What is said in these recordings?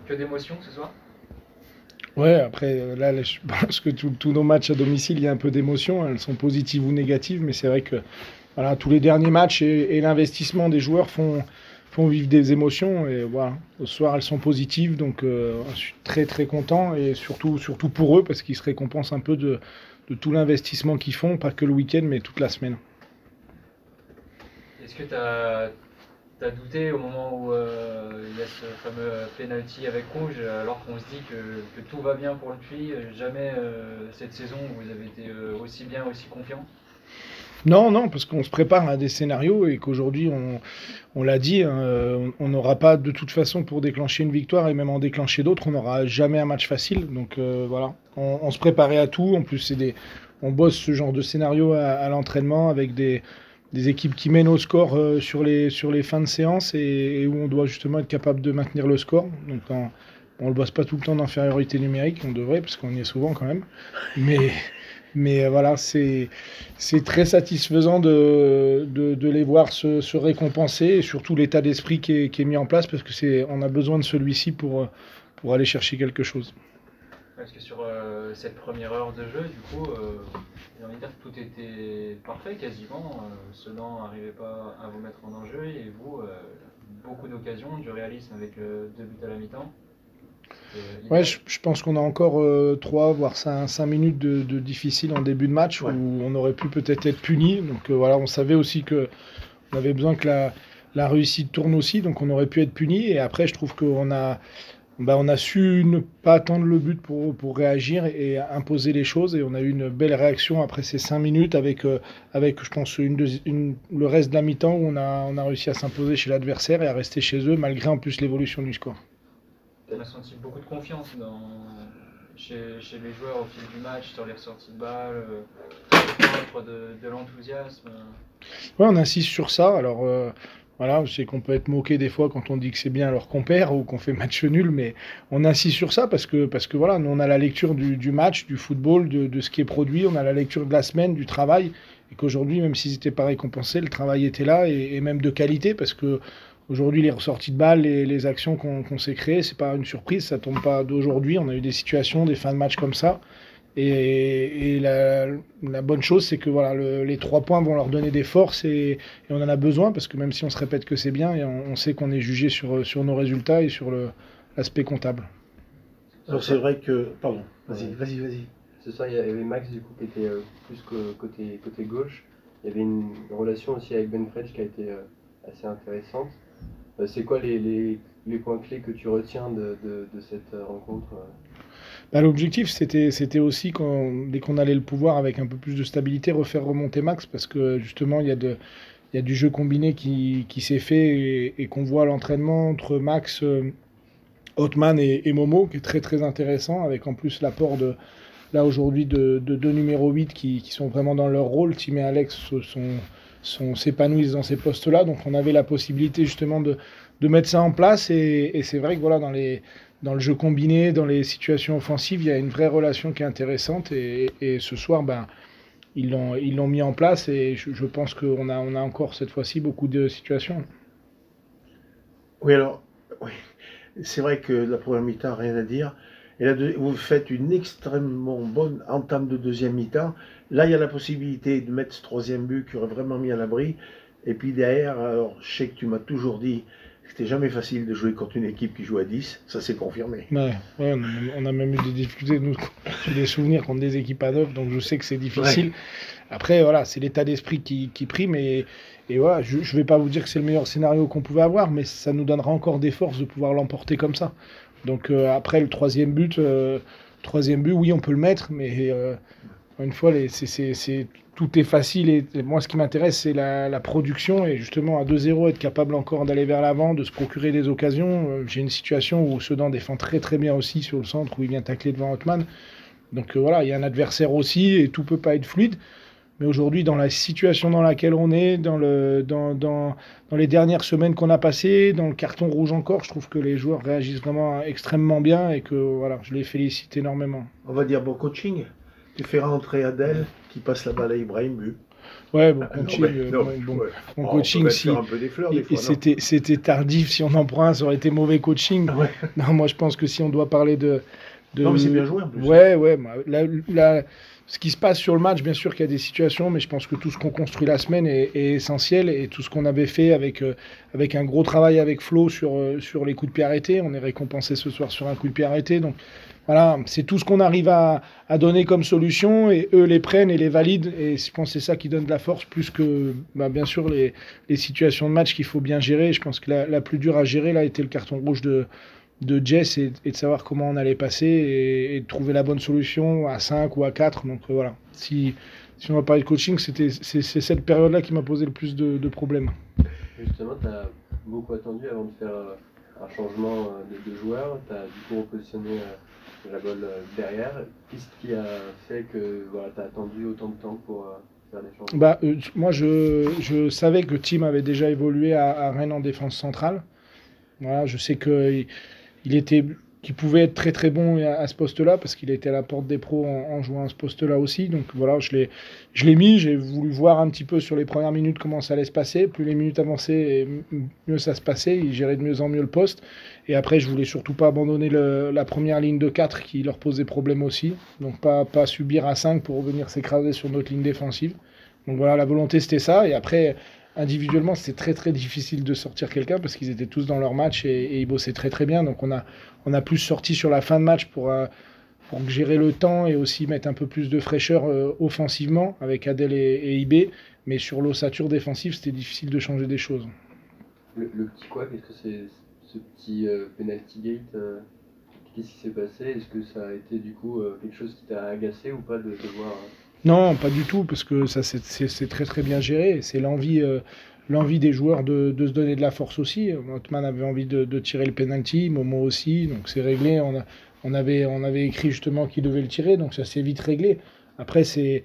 que d'émotions ce soir? Ouais, après, là, je pense que tous nos matchs à domicile, il y a un peu d'émotion. Elles sont positives ou négatives, mais c'est vrai que voilà, tous les derniers matchs et l'investissement des joueurs font vivre des émotions. Et voilà, ce soir, elles sont positives, donc je suis très très content et surtout pour eux, parce qu'ils se récompensent un peu de tout l'investissement qu'ils font, pas que le week-end, mais toute la semaine. Est-ce que tu as douté au moment où il y a ce fameux penalty avec rouge, alors qu'on se dit que tout va bien pour le Puy, jamais cette saison où vous avez été aussi bien, aussi confiant? Non, non, parce qu'on se prépare à des scénarios et qu'aujourd'hui, on l'a dit, hein, on n'aura pas de toute façon pour déclencher une victoire et même en déclencher d'autres, on n'aura jamais un match facile. Donc voilà, on se préparait à tout. En plus, on bosse ce genre de scénario à l'entraînement avec des équipes qui mènent au score sur les fins de séance et où on doit justement être capable de maintenir le score. Donc on ne bosse pas tout le temps d'infériorité numérique, on devrait, parce qu'on y est souvent quand même. Mais, mais voilà, c'est très satisfaisant de les voir se récompenser et surtout l'état d'esprit qui est mis en place parce que on a besoin de celui-ci pour aller chercher quelque chose. Parce que sur cette première heure de jeu, du coup, j'ai envie de dire que tout était parfait quasiment. Sedan n'arrivait pas à vous mettre en danger et vous, beaucoup d'occasions, du réalisme avec deux buts à la mi-temps. Ouais, je pense qu'on a encore 3 voire 5 minutes de difficile en début de match où on aurait pu peut-être être puni. Donc voilà, on savait aussi qu'on avait besoin que la réussite tourne aussi, donc on aurait pu être puni. Et après, je trouve on a su ne pas attendre le but pour réagir et imposer les choses. Et on a eu une belle réaction après ces 5 minutes avec je pense, le reste de la mi-temps où on a réussi à s'imposer chez l'adversaire et à rester chez eux malgré en plus l'évolution du score. On a senti beaucoup de confiance chez les joueurs au fil du match, sur les ressorties de balles, de l'enthousiasme. Ouais, on insiste sur ça. Alors voilà, je sais qu'on peut être moqué des fois quand on dit que c'est bien alors qu'on perd ou qu'on fait match nul, mais on insiste sur ça parce que voilà, nous on a la lecture du match, du football, de ce qui est produit, on a la lecture de la semaine, du travail, et qu'aujourd'hui, même s'ils n'étaient pas récompensés, le travail était là et même de qualité parce que aujourd'hui les ressorties de balles, les actions qu'on s'est créées, c'est pas une surprise, ça tombe pas d'aujourd'hui. On a eu des situations, des fins de match comme ça. Et la bonne chose, c'est que voilà, les 3 points vont leur donner des forces et on en a besoin parce que même si on se répète que c'est bien, et on sait qu'on est jugé sur nos résultats et sur l'aspect comptable. Alors c'est vrai que... Pardon, vas-y. Ce soir, il y avait Max du coup qui était plus côté gauche. Il y avait une relation aussi avec Ben Fredge qui a été assez intéressante. C'est quoi les points clés que tu retiens de cette rencontre Bah, l'objectif, c'était aussi, dès qu'on allait le pouvoir avec un peu plus de stabilité, refaire remonter Max parce que justement, il y a du jeu combiné qui s'est fait et qu'on voit à l'entraînement entre Max, Othman et Momo, qui est très très intéressant, avec en plus l'apport là aujourd'hui de deux numéros 8 qui sont vraiment dans leur rôle. Tim et Alex s'épanouissent dans ces postes-là, donc on avait la possibilité justement de mettre ça en place et c'est vrai que voilà, dans le jeu combiné, dans les situations offensives, il y a une vraie relation qui est intéressante et ce soir, ben, ils l'ont mis en place et je pense qu'on a encore cette fois-ci beaucoup de situations. Oui, alors, oui. C'est vrai que la première mi-temps, rien à dire. Et là, vous faites une extrêmement bonne entame de deuxième mi-temps. Là, il y a la possibilité de mettre ce troisième but qui aurait vraiment mis à l'abri. Et puis derrière, alors, je sais que tu m'as toujours dit que c'était jamais facile de jouer contre une équipe qui joue à 10. Ça s'est confirmé. Ouais, on a même eu des difficultés, nous, j'ai des souvenirs contre des équipes à 9, donc je sais que c'est difficile. Ouais. Après, voilà, c'est l'état d'esprit qui prime et voilà, je ne vais pas vous dire que c'est le meilleur scénario qu'on pouvait avoir, mais ça nous donnera encore des forces de pouvoir l'emporter comme ça. Donc après, le troisième but, oui, on peut le mettre, mais une fois, tout est facile. Et moi, ce qui m'intéresse, c'est la production. Et justement, à 2-0, être capable encore d'aller vers l'avant, de se procurer des occasions. J'ai une situation où Sedan défend très très bien aussi sur le centre, où il vient tacler devant Othman. Donc voilà, il y a un adversaire aussi, et tout peut pas être fluide. Mais aujourd'hui, dans la situation dans laquelle on est, dans les dernières semaines qu'on a passées, dans le carton rouge encore, je trouve que les joueurs réagissent vraiment extrêmement bien et que voilà, je les félicite énormément. On va dire bon coaching. Tu fais rentrer Adel, qui passe la balle à Ibrahim, but. Ouais, bon Non, coaching, mais non, bon, ouais. bon Oh, on coaching, peut si faire un peu des fleurs des fois, non. c'était tardif, si on en prend un, ça aurait été mauvais coaching. Ouais. Non, moi je pense que si on doit parler Non, mais c'est bien joué en plus. Ouais, ouais, bah, ce qui se passe sur le match, bien sûr qu'il y a des situations, mais je pense que tout ce qu'on construit la semaine est essentiel et tout ce qu'on avait fait avec un gros travail avec Flo sur les coups de pied arrêtés, on est récompensé ce soir sur un coup de pied arrêté, donc voilà, c'est tout ce qu'on arrive à donner comme solution et eux les prennent et les valident et je pense que c'est ça qui donne de la force plus que bah, bien sûr les situations de match qu'il faut bien gérer. Je pense que la plus dure à gérer là a été le carton rouge de Jess et de savoir comment on allait passer et de trouver la bonne solution à 5 ou à 4. Donc voilà, si on va parler de coaching, c'est cette période-là qui m'a posé le plus de problèmes. Justement, tu as beaucoup attendu avant de faire un changement de joueur. Tu as du coup repositionné Jabol derrière. Qu'est-ce qui a fait que voilà, tu as attendu autant de temps pour faire des changements? Bah, moi, je savais que Tim avait déjà évolué à Rennes en défense centrale. Voilà, je sais qu'il pouvait être très très bon à ce poste-là parce qu'il était à la porte des pros en jouant à ce poste-là aussi. Donc voilà, je l'ai mis. J'ai voulu voir un petit peu sur les premières minutes comment ça allait se passer. Plus les minutes avançaient, mieux ça se passait. Il gérait de mieux en mieux le poste. Et après, je voulais surtout pas abandonner la première ligne de 4 qui leur posait problème aussi. Donc pas subir à 5 pour revenir s'écraser sur notre ligne défensive. Donc voilà, la volonté c'était ça. Et après, individuellement, c'était très très difficile de sortir quelqu'un parce qu'ils étaient tous dans leur match et ils bossaient très très bien. Donc on a plus sorti sur la fin de match pour gérer le temps et aussi mettre un peu plus de fraîcheur offensivement avec Adel et IB. Mais sur l'ossature défensive, c'était difficile de changer des choses. Le petit quoi, qu'est-ce que c'est ce petit penalty gate qu'est-ce qui s'est passé? Est-ce que ça a été du coup quelque chose qui t'a agacé ou pas de voir Non, pas du tout, parce que ça c'est très très bien géré. C'est l'envie des joueurs de se donner de la force aussi. Othman avait envie de tirer le penalty, Momo aussi, donc c'est réglé. On avait écrit justement qu'il devait le tirer, donc ça s'est vite réglé. Après, c'est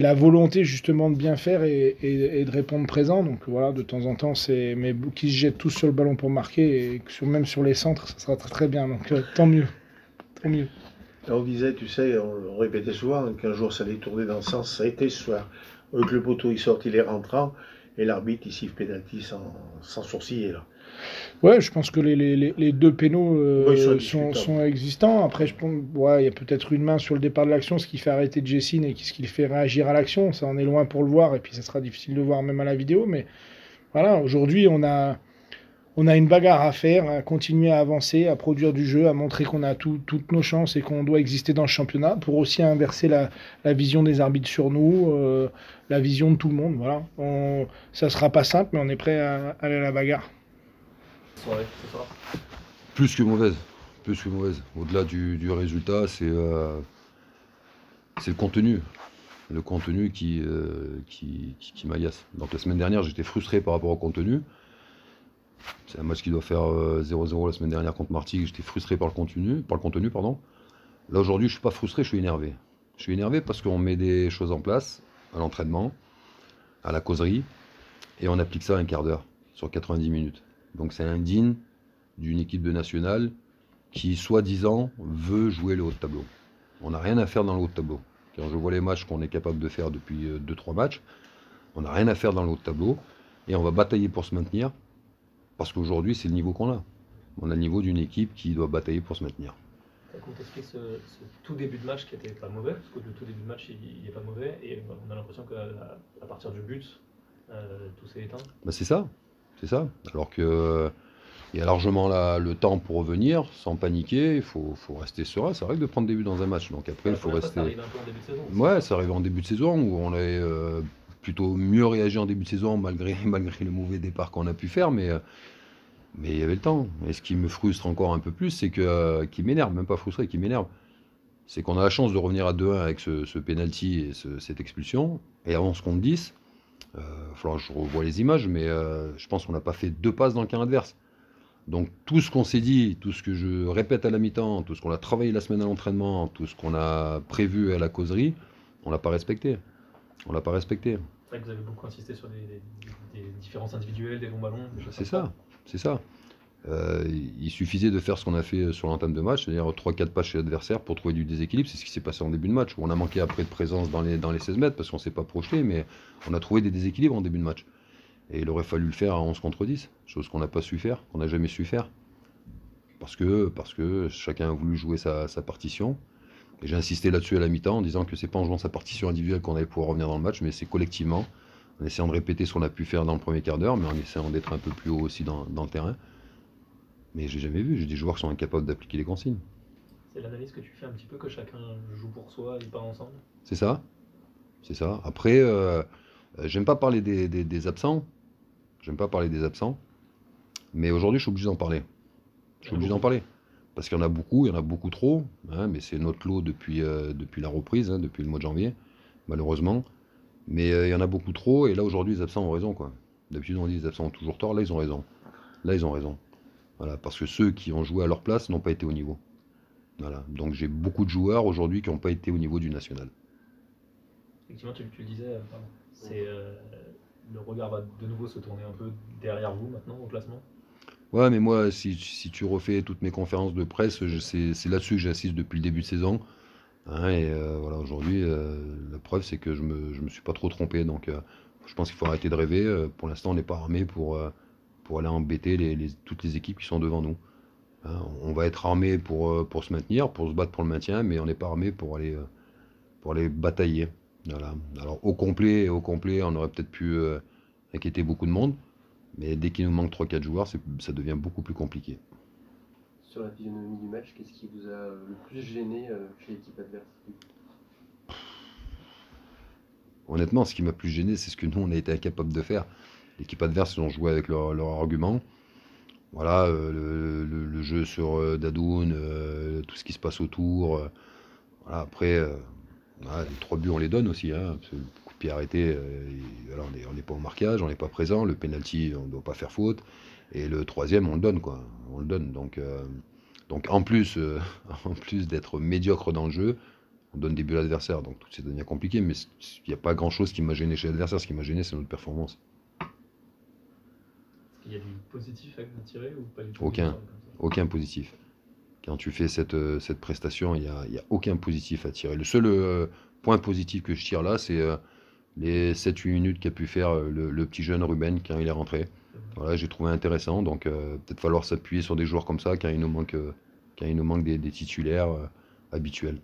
la volonté justement de bien faire et de répondre présent. Donc voilà, de temps en temps, mais qui se jettent tous sur le ballon pour marquer, et même sur les centres, ça sera très très bien. Donc tant mieux. Tant mieux. On disait, tu sais, on le répétait souvent, qu'un jour ça allait tourner dans le sens, ça a été ce soir. Que le poteau il sort, il est rentrant, et l'arbitre il siffle pénalty sans sourciller là. Ouais, je pense que les deux pénaux Ouais, sont existants. Après, je pense, ouais, il y a peut-être une main sur le départ de l'action, ce qui fait arrêter Jessine et ce qui le fait réagir à l'action. Ça, on est loin pour le voir, et puis ça sera difficile de voir même à la vidéo. Mais voilà, aujourd'hui, on a une bagarre à faire, à continuer à avancer, à produire du jeu, à montrer qu'on a toutes nos chances et qu'on doit exister dans le championnat pour aussi inverser la vision des arbitres sur nous, la vision de tout le monde. Voilà. Ça sera pas simple, mais on est prêt à aller à la bagarre. Soirée, ce soir. Plus que mauvaise. Plus que mauvaise. Au-delà du résultat, c'est le contenu. Le contenu qui m'agace. Donc la semaine dernière, j'étais frustré par rapport au contenu. C'est un match qui doit faire 0-0 la semaine dernière contre Martigues. J'étais frustré par le contenu, pardon. Là aujourd'hui, je suis pas frustré, je suis énervé. Je suis énervé parce qu'on met des choses en place à l'entraînement, à la causerie, et on applique ça un quart d'heure sur 90 minutes. Donc c'est indigne d'une équipe de nationale qui, soi-disant, veut jouer le haut de tableau. On n'a rien à faire dans le haut de tableau. Quand je vois les matchs qu'on est capable de faire depuis 2-3 matchs, on n'a rien à faire dans le haut de tableau et on va batailler pour se maintenir parce qu'aujourd'hui c'est le niveau qu'on a. On a le niveau d'une équipe qui doit batailler pour se maintenir. Tu as contesté ce tout début de match qui n'était pas mauvais, parce que le tout début de match il n'est pas mauvais et on a l'impression qu'à partir du but, tout s'est éteint. Bah c'est ça. Alors que il y a largement le temps pour revenir, sans paniquer, il faut rester serein. C'est vrai que de prendre des buts dans un match, donc après il faut rester. Ça arrive un peu en début de saison. Ouais, ça arrive en début de saison où on avait plutôt mieux réagi en début de saison malgré le mauvais départ qu'on a pu faire, mais il y avait le temps. Et ce qui me frustre encore un peu plus, c'est qui m'énerve, même pas frustré, qui m'énerve, c'est qu'on a la chance de revenir à 2-1 avec ce penalty et cette expulsion, et avant ce compte 10. Je revois les images, mais je pense qu'on n'a pas fait 2 passes dans le camp adverse. Donc tout ce qu'on s'est dit, tout ce que je répète à la mi-temps, tout ce qu'on a travaillé la semaine à l'entraînement, tout ce qu'on a prévu à la causerie, on l'a pas respecté. C'est vrai que vous avez beaucoup insisté sur des différences individuelles, des longs ballons. C'est ça. Il suffisait de faire ce qu'on a fait sur l'entame de match, c'est-à-dire 3-4 passes chez l'adversaire pour trouver du déséquilibre. C'est ce qui s'est passé en début de match, où on a manqué après de présence dans les 16 mètres parce qu'on ne s'est pas projeté, mais on a trouvé des déséquilibres en début de match. Et il aurait fallu le faire à 11 contre 10, chose qu'on n'a pas su faire, qu'on n'a jamais su faire. Parce que chacun a voulu jouer sa partition. Et j'ai insisté là-dessus à la mi-temps en disant que c'est pas en jouant sa partition individuelle qu'on allait pouvoir revenir dans le match, mais c'est collectivement, en essayant de répéter ce qu'on a pu faire dans le premier quart d'heure, mais en essayant d'être un peu plus haut aussi dans le terrain. Mais j'ai jamais vu, j'ai des joueurs qui sont incapables d'appliquer les consignes. C'est l'analyse que tu fais un petit peu, que chacun joue pour soi et pas ensemble. C'est ça. C'est ça. Après, j'aime pas parler des absents. J'aime pas parler des absents. Mais aujourd'hui, je suis obligé d'en parler. Je suis obligé d'en parler. Parce qu'il y en a beaucoup trop. Hein, mais c'est notre lot depuis la reprise, hein, depuis le mois de janvier, malheureusement. Mais il y en a beaucoup trop. Et là, aujourd'hui, les absents ont raison, quoi. D'habitude, on dit les absents ont toujours tort. Là, ils ont raison. Là, ils ont raison. Voilà, parce que ceux qui ont joué à leur place n'ont pas été au niveau. Voilà. Donc j'ai beaucoup de joueurs aujourd'hui qui n'ont pas été au niveau du national. Effectivement, tu le disais, c'est le regard va de nouveau se tourner un peu derrière vous maintenant au classement. Ouais, mais moi, si tu refais toutes mes conférences de presse, c'est là-dessus que j'insiste depuis le début de saison. Hein, et voilà, aujourd'hui, la preuve, c'est que je me suis pas trop trompé. Donc je pense qu'il faut arrêter de rêver. Pour l'instant, on n'est pas armé pour aller embêter toutes les équipes qui sont devant nous. Hein, on va être armé pour se maintenir, pour se battre pour le maintien, mais on n'est pas armé pour aller batailler. Voilà. Alors au complet, on aurait peut-être pu inquiéter beaucoup de monde, mais dès qu'il nous manque 3-4 joueurs, ça devient beaucoup plus compliqué. Sur la physionomie du match, qu'est-ce qui vous a le plus gêné chez l'équipe adverse? Honnêtement, ce qui m'a plus gêné, c'est ce que nous, on a été incapable de faire. L'équipe adverse, ils ont joué avec leur argument. Voilà, le jeu sur Dadoun, tout ce qui se passe autour. Voilà, après, voilà, les 3 buts, on les donne aussi. Hein, parce que le coup de pied arrêté, voilà, on n'est pas au marquage, on n'est pas présent. Le penalty, on ne doit pas faire faute. Et le 3e, on le donne, quoi. On le donne. Donc en plus, en plus d'être médiocre dans le jeu, on donne des buts à l'adversaire. Donc tout ça devient compliqué. Mais il n'y a pas grand-chose qui m'a gêné chez l'adversaire. Ce qui m'a gêné, c'est notre performance. Il y a du positif à tirer ou pas du tout? Aucun positif. Quand tu fais cette prestation, il n'y a aucun positif à tirer. Le seul point positif que je tire là, c'est les 7-8 minutes qu'a pu faire le petit jeune Ruben quand il est rentré. Voilà, j'ai trouvé intéressant. Donc peut-être falloir s'appuyer sur des joueurs comme ça quand il nous manque des titulaires habituels.